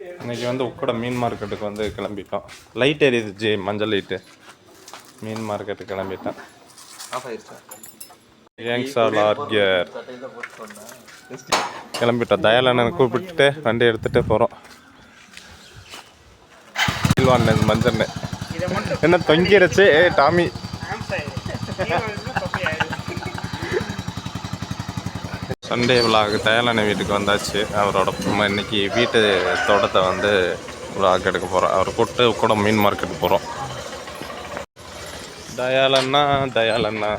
இன்றைக்கி வந்து உக்கட மீன் மார்க்கெட்டுக்கு வந்து கிளம்பிட்டோம். லைட் எரியுது மஞ்சள் லைட்டு. மீன் மார்க்கெட்டுக்கு கிளம்பிட்டேன். கிளம்பிட்டோம். தயாளனை கூப்பிட்டு வண்டி எடுத்துகிட்டு போகிறோம். மஞ்சள் என்ன தொங்கிருச்சு. டாமி சண்டே விலாக் தயாளனை வீட்டுக்கு வந்தாச்சு. அவரோட இன்னைக்கு வீட்டு தோட்டத்தை வந்து விலாக் எடுக்க போகிறோம். அவரை கூப்பிட்டு கூட மீன் மார்க்கெட்டுக்கு போகிறோம். தயாளண்ணா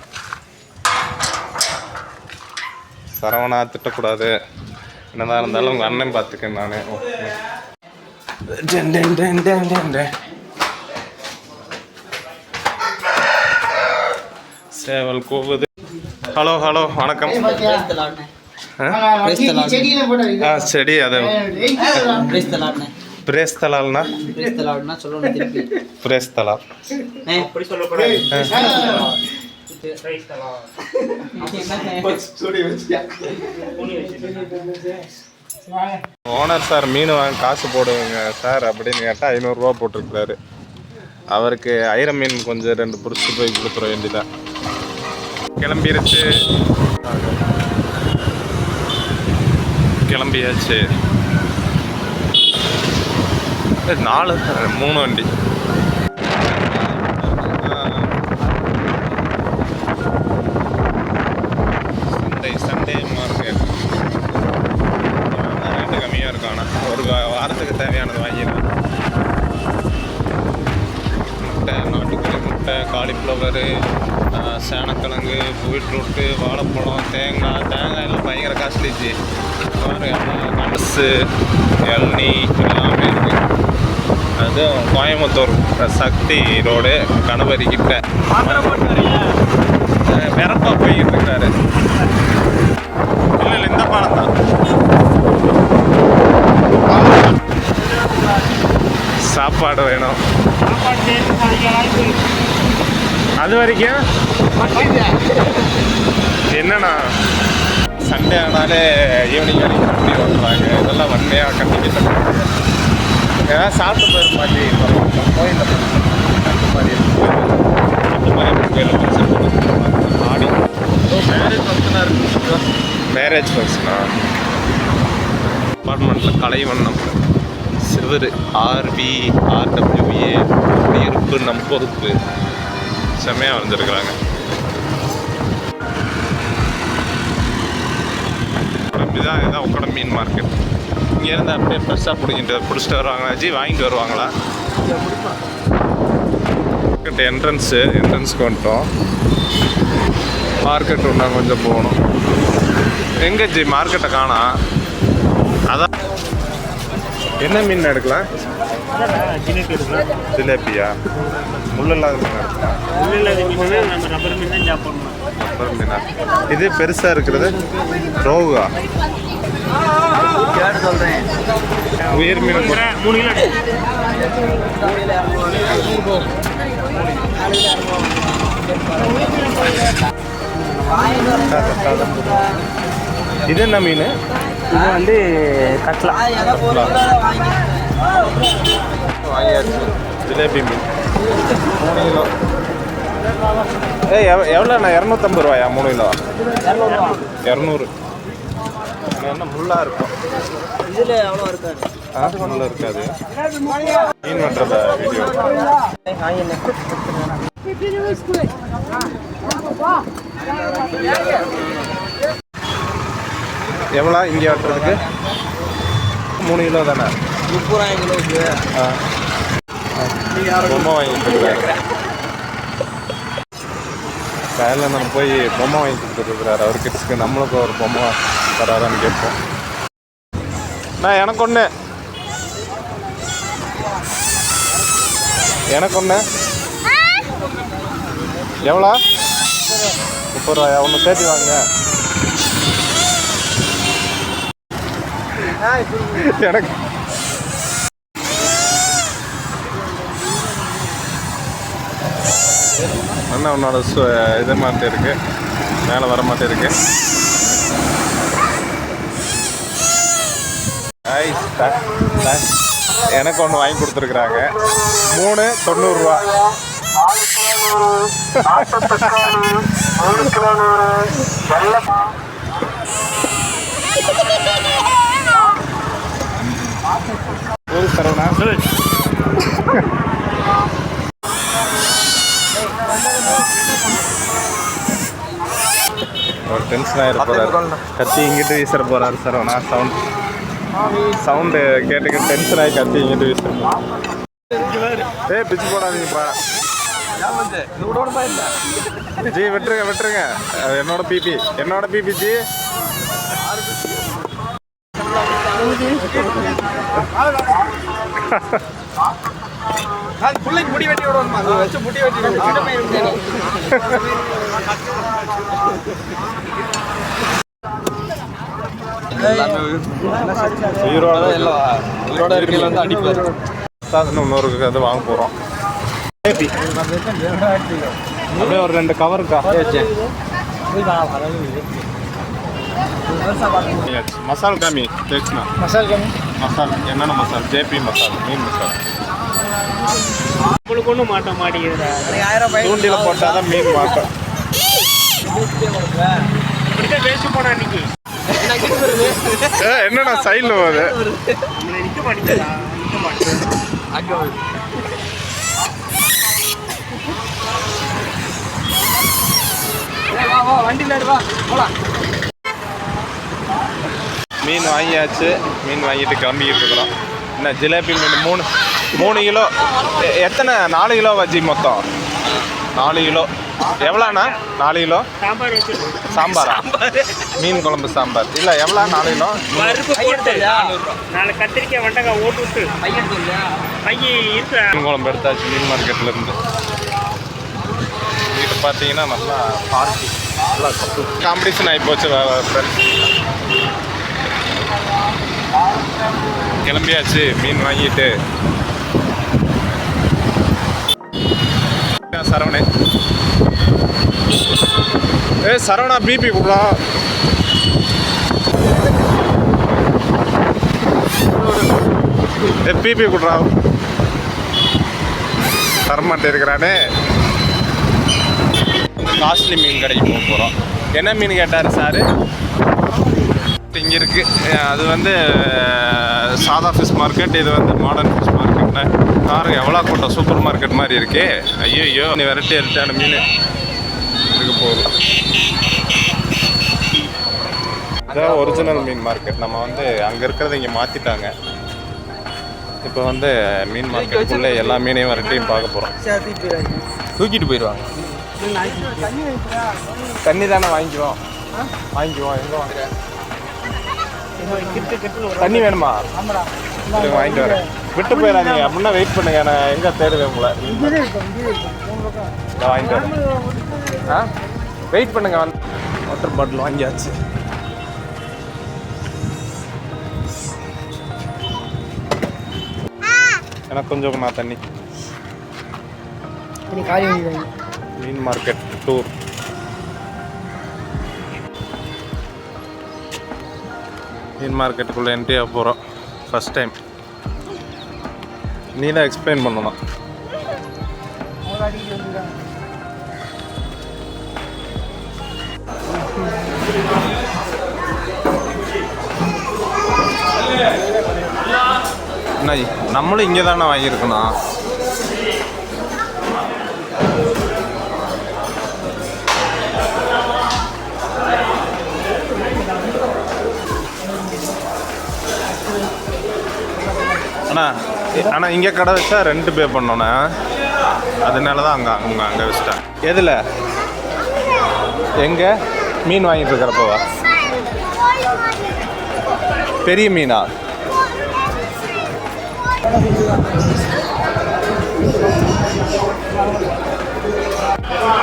சரவணா திட்டக்கூடாது. என்னதான் இருந்தாலும் உங்கள் அண்ணன் பார்த்துக்கேன் நான். சேவல் கூவுது. ஹலோ வணக்கம். செடி அது பிரேஸ்தலால்னா பிரேஸ்தலா ஓனர் சார் மீன் வாங்க காசு போடுவீங்க சார் அப்படின்னு கேட்டால் 500 ரூபா போட்டிருக்கிறாரு. அவருக்கு ஐர மீன் கொஞ்சம் 2 பிடிச்சி போய் கொடுத்துட வேண்டியதான். கிளம்பியாச்சு. 3 வண்டி. சண்டே மார்க்கெட் ரேட்டு கம்மியாக இருக்கானா. ஒரு வாரத்துக்கு தேவையானது வாங்கிடலாம். முட்டை, நாட்டுக்கோழி முட்டை, காலிஃப்ளவரு, சேனக்கிழங்கு, பீட்ரூட்டு, வாழைப்பழம், தேங்காய் எல்லாம் பயங்கர காஸ்ட்லிச்சு. நட்ஸு, இளநீ எல்லாமே இருக்குது. அதுவும் கோயம்புத்தூர் சக்தி ரோடு கணபதி கிட்ட வெறப்பா போய்கிட்டு இருக்காரு. இல்லை இந்த பாலம் தான். சாப்பாடு வேணும். அது வரைக்கும் என்னன்னா சண்டே ஆனாலே ஈவினிங் வரைக்கும் வண்டி ஓட்டுறாங்க. இதெல்லாம் வன்மையாக கண்டிப்பாக ஏதாவது சாப்பிட்டு போயிரு மாதிரி கோயிலில் மாதிரி ஆடி மேரேஜ் ஃபங்க்ஷனாக இருக்கு. மேரேஜ் ஃபங்க்ஷனா? அப்பார்ட்மெண்ட்டில் கலைவண்ணம் சிவரு RVRWA இருப்பு நம் பொறுப்பு செம்மையாக வரைஞ்சிருக்கிறாங்க. இதுதான் உக்கட மீன் மார்க்கெட். இங்கேருந்து அப்படியே ஃப்ரெஷ்ஷாக பிடிச்சிட்டு வருவாங்களா வாங்கிட்டு வருவாங்களா? என்ட்ரன்ஸுக்கு வந்துட்டோம். மார்க்கெட் ஒன்றா கொஞ்சம் போகணும். எங்கே மார்க்கெட்டை காணா. அதான் என்ன மீன் எடுக்கலாம்? ஜிலேபியா? முள்ளில்லாத மீன் எடுக்கலாம். ரப்பர் மீனா? இது பெருசாக இருக்கிறது ரோகா. உயிர் மீன் 3 கிலோ. இது என்ன மீன்? இது வந்து கட்லா. வாங்கியாச்சு. ஜிலேபி மீன் 3 கிலோ. எவ்வளோண்ணா? 250 ரூபாயா? 3 கிலோ 200. என்ன முள்ளாக இருக்கும் இதில் எவ்வளோ இருக்காது? முள்ள இருக்காது. மீன் வெட்டுறத வீடியோ எவ்வளோ இங்கே வெட்டுறதுக்கு? 3 கிலோ தானே? 30 ரூபாய் கிலோவுக்கு. பொம்மை வாங்கிட்டு இருக்காரு. காலையில் நம்ம போய் பொம்மை வாங்கி கொடுத்துருக்குறாரு அவர் கிட்ஸ்க்கு. நம்மளுக்கு ஒரு பொம்மை தராரான்னு கேட்போம். எனக்கு ஒன்று எவ்வளோ? 30 ரூபாயா? ஒன்று சேர்த்து வாங்க. எனக்கு அண்ணா உன்னோட இதை மாட்டே இருக்கு, மேலே வர மாட்டே இருக்கு. Nice. எனக்கு ஒன்று வாங்கி கொடுத்துருக்குறாங்க. 3 90 ஒரு சரவணா ஒரு டென்ஷனாக இருப்பார். கத்தி இங்கிட்டு வீசுற போகிறாரு சரவணா. சவுண்டு கேட்டுக்க டென்ஷன் ஆகி கத்தி இங்கிட்டு வீசுற. பிச்சு போடாதீங்கப்பா ஜி. விட்டுருங்க. என்னோட பிபி ஜி. பிள்ளைக்கு முடி வெட்டி விடணுமா? வச்சு முடி வெட்டி உயிரோட இருக்கையில் வந்து அடிப்பார். இன்னொரு அது வாங்க போகிறோம். அப்படியே ஒரு 2 கவருக்கா மசால் காமி தேய்ச்சினா. மசால் என்னென்ன மசால்? ஜேபி மசால், மீன் மசால். உங்களுக்கு ஒன்றும் மாட்ட மாட்டேங்குது. தூண்டில் போட்டால் தான் மீன் மாட்டோம். என்னடா சைடில் போகுது? மீன் வாங்கியாச்சு. மீன் வாங்கிட்டு கிளம்பிக்கிட்டு இருக்கிறோம். என்ன ஜிலேபி மீன் 3 கிலோ. எத்தனை? 4 கிலோ வச்சி மொத்தம் 4 கிலோ. எவ்வளோண்ணா 4 கிலோ? சாம்பாரா? மீன் குழம்பு சாம்பார் இல்லை. எவ்வளோ 4 கிலோ? 4 கத்திரிக்காய் வெண்டைக்காய் ஓட்டு விட்டு மீன் குழம்பு எடுத்தாச்சு மீன் மார்க்கெட்லேருந்து. வீட்டு பார்த்தீங்கன்னா நல்லா பார்ட்டி நல்லா காம்படிஷன் ஆகிப்போச்சு ஃப்ரெண்ட்ஸ். கிளம்பியாச்சு மீன் வாங்கிட்டு. சரவணே சரவணா பிபி கூடா. பிபி கூடா தரமாட்டே இருக்கிறானே. காஸ்ட்லி மீன் கடைக்கு போக போகிறோம். என்ன மீன் கேட்டார் சார்? இங்கே இருக்குது. அது வந்து சாதா ஃபிஷ் மார்க்கெட், இது வந்து மாடர்ன் ஃபிஷ் மார்க்கெட்னா காரம் எவ்வளோ கூட்டம். சூப்பர் மார்க்கெட் மாதிரி இருக்கே. ஐயோ நீ வெரைட்டியான மீன் இருக்க போகுது. இதான் ஒரிஜினல் மீன் மார்க்கெட். நம்ம வந்து அங்கே இருக்கிறத இங்கே மாற்றிட்டாங்க. இப்போ வந்து மீன் மார்க்கெட்டுக்குள்ளே எல்லா மீனையும் வெரைட்டியும் பார்க்க போகிறோம். தூக்கிட்டு போயிடுவாங்க. தண்ணி தானே வாங்கிக்குவோம். எங்கே வாங்குறேன்? தண்ணி வேணுமா? வாங்கிட்டு வரேன். விட்டு போயிடாதீங்க அப்படின்னா வெயிட் பண்ணுங்க. நான் எங்கே தேடுவேன் உங்களை. வாங்கிட்டு வரேன். வெயிட் பண்ணுங்க. வாட்டர் பாட்டில் வாங்கியாச்சு. எனக்கு கொஞ்சம் நான் தண்ணி. மீன் மார்க்கெட் டூர். மீன் மார்க்கெட்டுக்குள்ளே என்ட்ரி ஆக போகிறோம். First time. நீ தான் எக்ஸ்பிளைன் பண்ணணும். என்ன நம்மளும் இங்கே தானே வாங்கியிருக்கணும். ஆனால் இங்கே கடை வச்சா ரெண்ட் பே பண்ணோன்னே, அதனால தான் அங்கே வச்சுட்டேன். எதில்? எங்கே மீன் வாங்கிட்டு இருக்கிறப்போவா? பெரிய மீனா?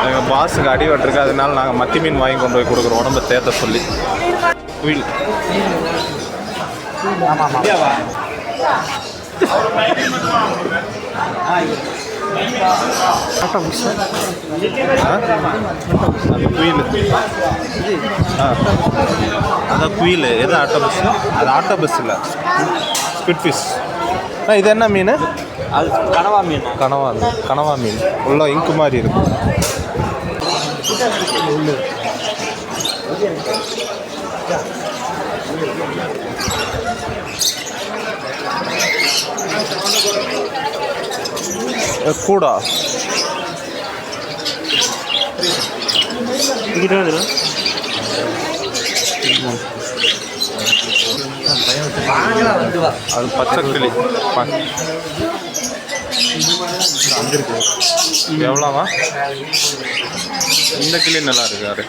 எங்கள் பாஸுக்கு அடி வெட்டிருக்கு. அதனால நாங்கள் மத்தி மீன் வாங்கி கொண்டு போய் கொடுக்குறோம் உடம்பை தேத்த சொல்லி. குயில் குயில். அதான் குயில். எது ஆட்டோ பஸ்? அது ஆட்டோ பஸ் இல்லை, ஸ்குவிட் ஃபிஷ். இது என்ன மீன்? அது கனவா மீன். கனவா மீன் உள்ள இங்கு மாதிரி இருக்கும். கூடா அது பச்சை கிளி எவ்வளோவா? இந்த கிளி நல்லா இருக்காரு.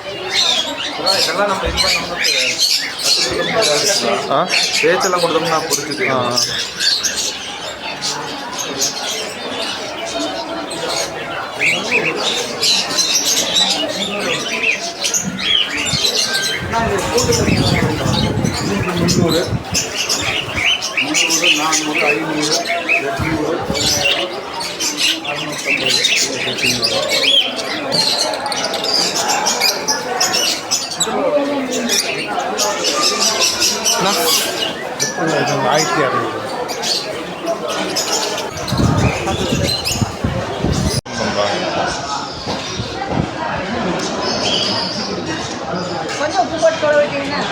பேச்செல்லாம் கொடுத்தோம்னா புரிஞ்சுது. முந்நூறு 400 500 கொஞ்சம் உப்பு போட்டு கொள்ள வைக்கிறீங்கன்னா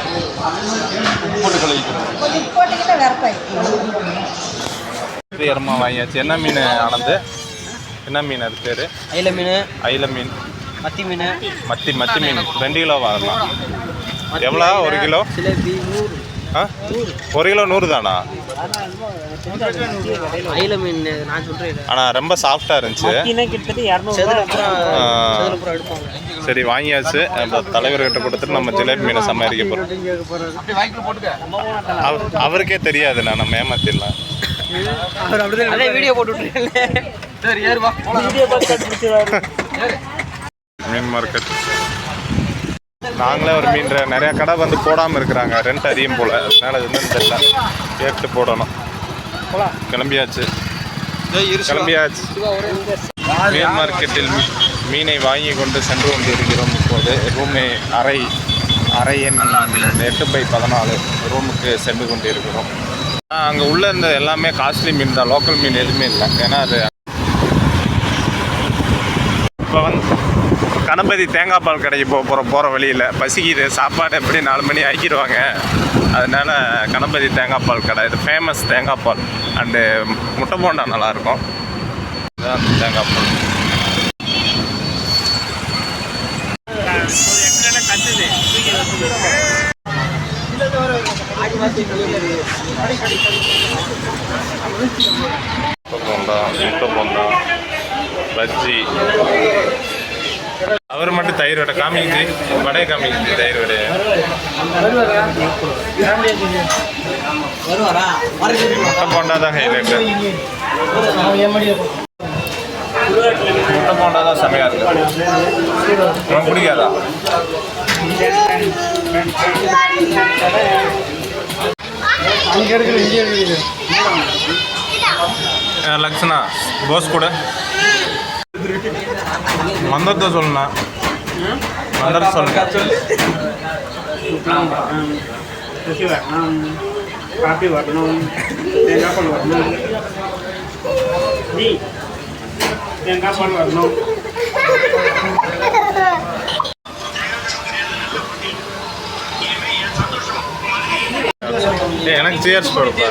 இரமா வாங்கியாச்சு. என்ன மீன் ஆனந்து? என்ன மீன் அது பேர்? அயில மீன். அயில மீன். மத்தி மீன். மத்தி மீன் 2 கிலோ வாங்கலாம். எவ்வளோ 1 கிலோ? சிலேபி 100. 1 கிலோ 100 தானா? அயில மீன் நான் சொல்கிறேன். ஆனால் ரொம்ப சாஃப்டாக இருந்துச்சு. சரி வாங்கியாச்சு. நம்ம தலைவர்கிட்ட கொடுத்துட்டு நம்ம ஜிலேபி மீனை சமாளிக்க போகிறோம். அவருக்கே தெரியாது, நான் நம்ம ஏமாத்திடலாம். வீடியோ போட்டு மீன் மார்க்கெட். நாங்களே ஒரு மீன் நிறையா கடை வந்து போடாமல் இருக்கிறாங்க, ரெண்ட் அதிகம் போல். அதனால அது என்னன்னு தெரியல, கேட்டு போடணும். கிளம்பியாச்சு. மீன் மார்க்கெட்டில் மீனை வாங்கி கொண்டு சென்று கொண்டு இருக்கிறோம். இப்போது ரூமை அறை எண் 8/14 ரூமுக்கு சென்று கொண்டு இருக்கிறோம். அங்கே உள்ளே இருந்த எல்லாமே காஸ்ட்லி மீன் தான், லோக்கல் மீன் எதுவுமே இல்லை. ஏன்னா அது இப்போ வந்து கணபதி தேங்காய் பால் கடைக்கு போகிற வழியில் பசிக்குது, சாப்பாடு எப்படி 4 மணி ஆக்கிடுவாங்க. அதனால் கணபதி தேங்காய் பால் கடை, இது ஃபேமஸ் தேங்காய் பால் அண்டு முட்டை போண்டா நல்லாயிருக்கும். இதுதான் தேங்காய் பால். முட்டை போண்டா பஜ்ஜி. அவர் மட்டும் தயிர் வடை காமிக்குது, வடையை காமிக்குது, தயிர் வடை. முட்டை போண்டா தான் ஹைலைட்டு. முட்டை போண்டா தான் செமையாக இருக்கு. உனக்கு பிடிக்காதா? லக்ஷனா போஸ் கூட மந்திரத்தை சொல்லணா, மந்திரத்தை சொல்லுங்க. காப்பி வரணும், தேங்காய் பால் வரணும், தேங்காய் பால் வரணும். எனக்கு சேர்ஸ் போடுப்பா.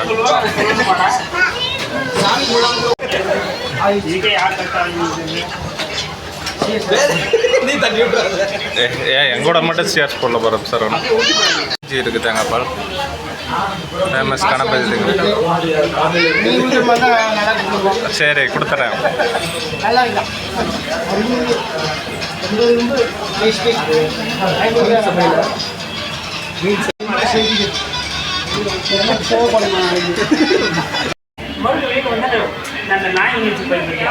எங்கூட மட்டும் சேர்ஸ் போடல போகிறோம் சார். ஒன்று இருக்குது தேங்காய் பால் ஃபேமஸ் கணபதி. சரி கொடுத்துறேன்.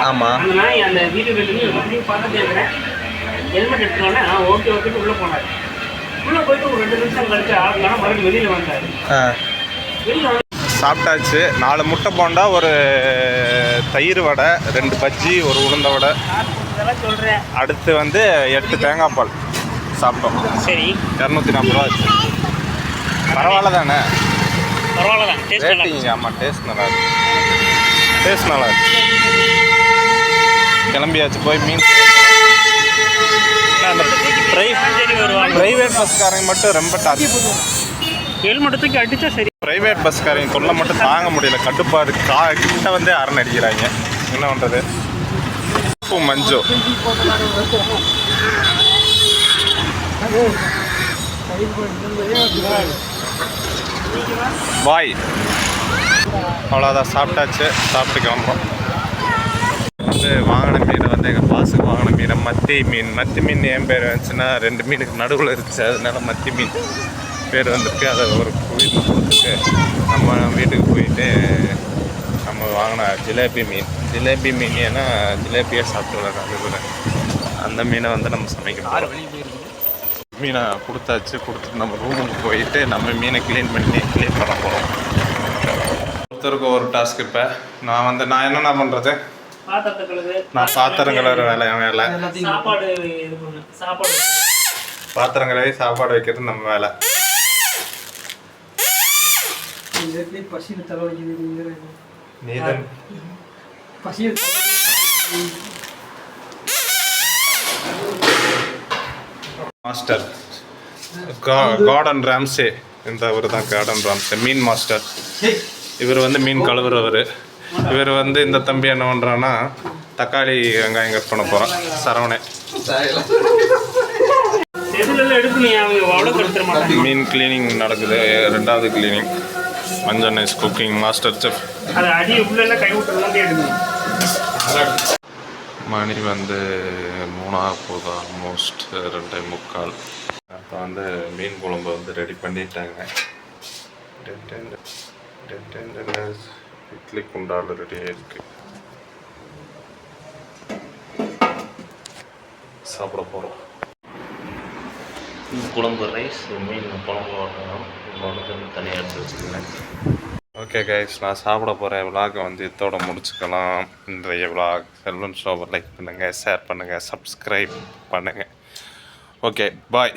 ஆமாம், அந்த நாய் அந்த வீடியோ பார்த்துட்டே இருக்கிறேன். ஹெல்மெட் எடுத்தோடனே ஓகே ஓகேட்டு உள்ளே போனார். உள்ளே போயிட்டு ஒரு 2 நிமிஷம் கழிச்சு ஆகலாம் மறுபடியும் வெளியில் வந்தார். சாப்பிட்டாச்சு. 4 முட்டை போண்டா, ஒரு தயிர் வடை, 2 பஜ்ஜி, ஒரு உளுந்த வடை. சொல்கிறேன். அடுத்து வந்து 8 தேங்காய் பால் சாப்பிட்டோம். சரி, 240 ரூபா ஆச்சு. பரவாயில்ல தானே? பரவாயில்ல தான். ரேட்டிங். ஆமாம், டேஸ்ட் நல்லா இருக்கு. டேஸ்ட் நல்லா இருக்கு. கிளம்பியாச்சு போய் மீன். அந்த ப்ரைவேட் பஸ்காரங்க மட்டும் ரொம்ப ஹெல்மெட் தூக்கி அடிச்சா சரி. ப்ரைவேட் பஸ்காரங்க தொல்லை மட்டும் தாங்க முடியல. கட்டுப்பாடு கிட்ட வந்து அரண் அடிக்கிறாங்க. என்ன பண்ணுறது? மஞ்சு பாய். அவ்வளோதான், சாப்பிட்டாச்சு. சாப்பிட்டு கிளம்புறோம். வந்து வாங்கின மீன் வந்து எங்கள் பாசுக்கு வாங்கின மீன் மத்தி மீன். மத்தி மீன் ஏன் பேர் வந்துச்சுன்னா 2 மீனுக்கு நடுவில் இருந்துச்சு, அதனால மத்தி மீன் பேர் வந்திருக்கு. அதை ஒரு வீட்டில் கொடுத்துட்டு நம்ம வீட்டுக்கு போயிட்டு நம்ம வாங்கின ஜிலேபி மீன். ஜிலேபி மீன் ஏன்னா ஜிலேபியாக சாப்பிட்டு அது கூட அந்த மீனை வந்து நம்ம சமைக்கணும். மீனை கொடுத்தாச்சு. கொடுத்துட்டு நம்ம ரூமுக்கு போயிட்டு நம்ம மீனை க்ளீன் பண்ண போகிறோம். ஒருத்தருக்கு ஒரு டாஸ்க். இப்போ நான் என்னென்ன பண்ணுறது? நான் பாத்திரம் கழுவுற வேலை என் வேலை. பாத்திரம் கழுவி சாப்பாடு வைக்கிறது நம்ம வேலை. நீதான் மாஸ்டர் கார்டன் ராம்சே. இந்த அவர் தான் கார்டன் ராம்சே, மீன் மாஸ்டர். இவர் வந்து மீன் கழுவுறவர். இவர் வந்து இந்த தம்பி என்ன பண்ணுறான்னா தக்காளி வெங்காயம் கட் பண்ண போகிறான். சரவணே மீன் கிளீனிங் நடக்குது. 2வது கிளீனிங். மஞ்சள் நைஸ் குக்கிங் மாஸ்டர் செஃப். மணி வந்து 3 போகுது. ஆல்மோஸ்ட் 2:45. அப்போ வந்து மீன் குழம்பு வந்து ரெடி பண்ணிட்டாங்க. இட்லி குண்டால் ரெடியாக இருக்கு. சாப்பிட போகிறோம். குழம்பு ரைஸ், மீன் குழம்பு வந்து தனியாக எடுத்து வச்சுக்கிறேன். ஓகே கைஸ், நான் சாப்பிட போகிறேன். விலாகை வந்து இதோட முடிச்சுக்கலாம். இன்றைய விலாக் செல்வன் ஷோவை லைக் பண்ணுங்கள், ஷேர் பண்ணுங்கள், சப்ஸ்கிரைப் பண்ணுங்கள். ஓகே, பாய்.